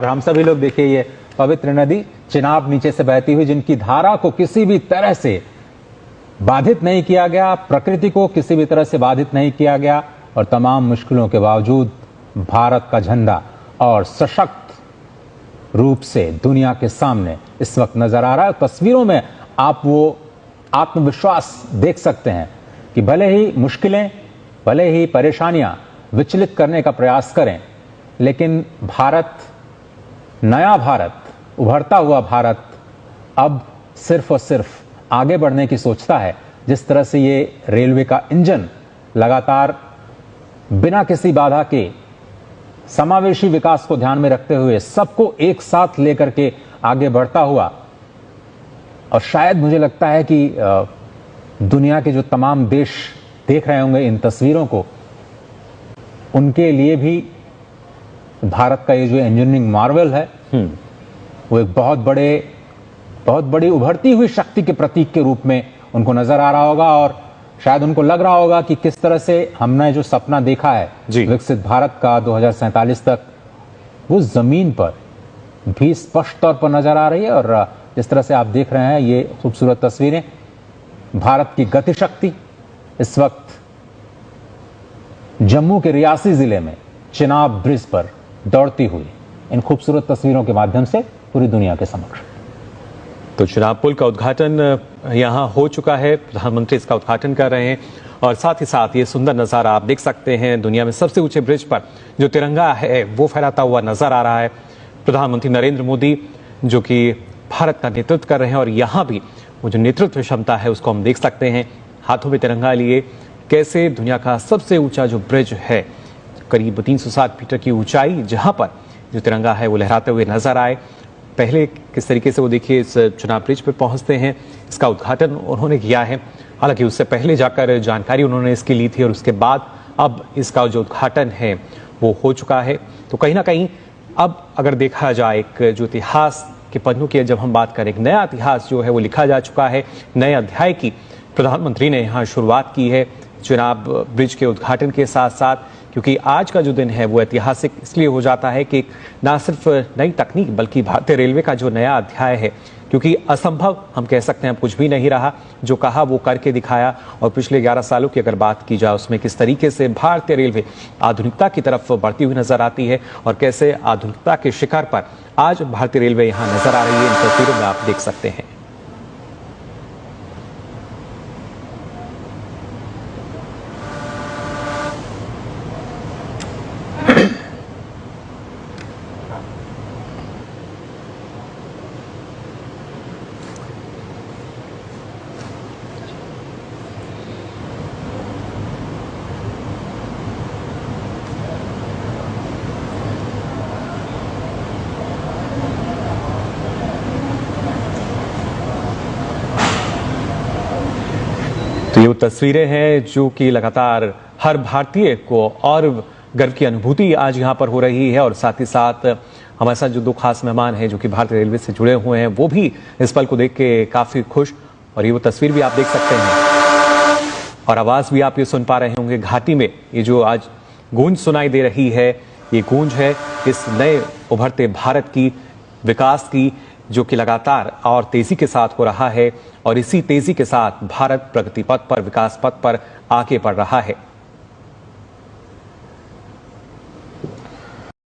और हम सभी लोग देखिए ये पवित्र नदी चिनाब नीचे से बहती हुई, जिनकी धारा को किसी भी तरह से बाधित नहीं किया गया, प्रकृति को किसी भी तरह से बाधित नहीं किया गया, और तमाम मुश्किलों के बावजूद भारत का झंडा और सशक्त रूप से दुनिया के सामने इस वक्त नजर आ रहा है। तस्वीरों में आप वो आत्मविश्वास देख सकते हैं कि भले ही मुश्किलें, भले ही परेशानियां विचलित करने का प्रयास करें, लेकिन भारत, नया भारत, उभरता हुआ भारत अब सिर्फ और सिर्फ आगे बढ़ने की सोचता है। जिस तरह से ये रेलवे का इंजन लगातार बिना किसी बाधा के समावेशी विकास को ध्यान में रखते हुए सबको एक साथ लेकर के आगे बढ़ता हुआ, और शायद मुझे लगता है कि दुनिया के जो तमाम देश देख रहे होंगे इन तस्वीरों को, उनके लिए भी भारत का ये जो इंजीनियरिंग मार्वल है वो एक बहुत बड़ी उभरती हुई शक्ति के प्रतीक के रूप में उनको नजर आ रहा होगा। और शायद उनको लग रहा होगा कि किस तरह से हमने जो सपना देखा है विकसित भारत का 2047 तक, वो जमीन पर भी स्पष्ट तौर पर नजर आ रही है। और जिस तरह से आप देख रहे हैं ये खूबसूरत तस्वीरें, भारत की गति शक्ति इस वक्त जम्मू के रियासी जिले में चिनाब ब्रिज पर दौड़ती हुई इन खूबसूरत तस्वीरों के माध्यम से पूरी दुनिया के समक्ष। तो चिनाब पुल का उद्घाटन यहाँ हो चुका है, प्रधानमंत्री इसका उद्घाटन कर रहे हैं, और साथ ही साथ ये सुंदर नज़ारा आप देख सकते हैं। दुनिया में सबसे ऊंचे ब्रिज पर जो तिरंगा है वो फहराता हुआ नजर आ रहा है। प्रधानमंत्री नरेंद्र मोदी जो कि भारत का नेतृत्व कर रहे हैं, और यहाँ भी वो जो नेतृत्व क्षमता है उसको हम देख सकते हैं। हाथों में तिरंगा लिए कैसे दुनिया का सबसे ऊंचा जो ब्रिज है, करीब 307 मीटर की ऊंचाई, जहां पर जो तिरंगा है वो लहराते हुए नजर आए। पहले किस तरीके से वो देखिए इस चिनाब ब्रिज पर पहुंचते हैं, इसका उद्घाटन उन्होंने किया है। हालांकि उससे पहले जाकर जानकारी उन्होंने इसकी ली थी, और उसके बाद अब इसका जो उद्घाटन है वो हो चुका है। तो कहीं ना कहीं अब अगर देखा जाए एक जो इतिहास के पन्नों की जब हम बात करें, एक नया इतिहास जो है वो लिखा जा चुका है, नए अध्याय की प्रधानमंत्री ने यहाँ शुरुआत की है चिनाब ब्रिज के उद्घाटन के साथ साथ। क्योंकि आज का जो दिन है वो ऐतिहासिक इसलिए हो जाता है कि ना सिर्फ नई तकनीक बल्कि भारतीय रेलवे का जो नया अध्याय है, क्योंकि असंभव हम कह सकते हैं अब कुछ भी नहीं रहा, जो कहा वो करके दिखाया। और पिछले 11 सालों की अगर बात की जाए उसमें किस तरीके से भारतीय रेलवे आधुनिकता की तरफ बढ़ती हुई नजर आती है, और कैसे आधुनिकता के शिखर पर आज भारतीय रेलवे यहाँ नजर आ रही है, इन तस्वीरों में आप देख सकते हैं। तो ये तस्वीरें हैं जो कि लगातार हर भारतीय को और गर्व की अनुभूति आज यहाँ पर हो रही है। और साथ ही साथ हमारे साथ जो दो खास मेहमान हैं जो कि भारतीय रेलवे से जुड़े हुए हैं, वो भी इस पल को देख के काफी खुश। और ये वो तस्वीर भी आप देख सकते हैं, और आवाज भी आप ये सुन पा रहे होंगे। घाटी में ये जो आज गूंज सुनाई दे रही है, ये गूंज है इस नए उभरते भारत की, विकास की, जो कि लगातार और तेजी के साथ हो रहा है। और इसी तेजी के साथ भारत प्रगति पथ पर, विकास पथ पर आगे बढ़ रहा है।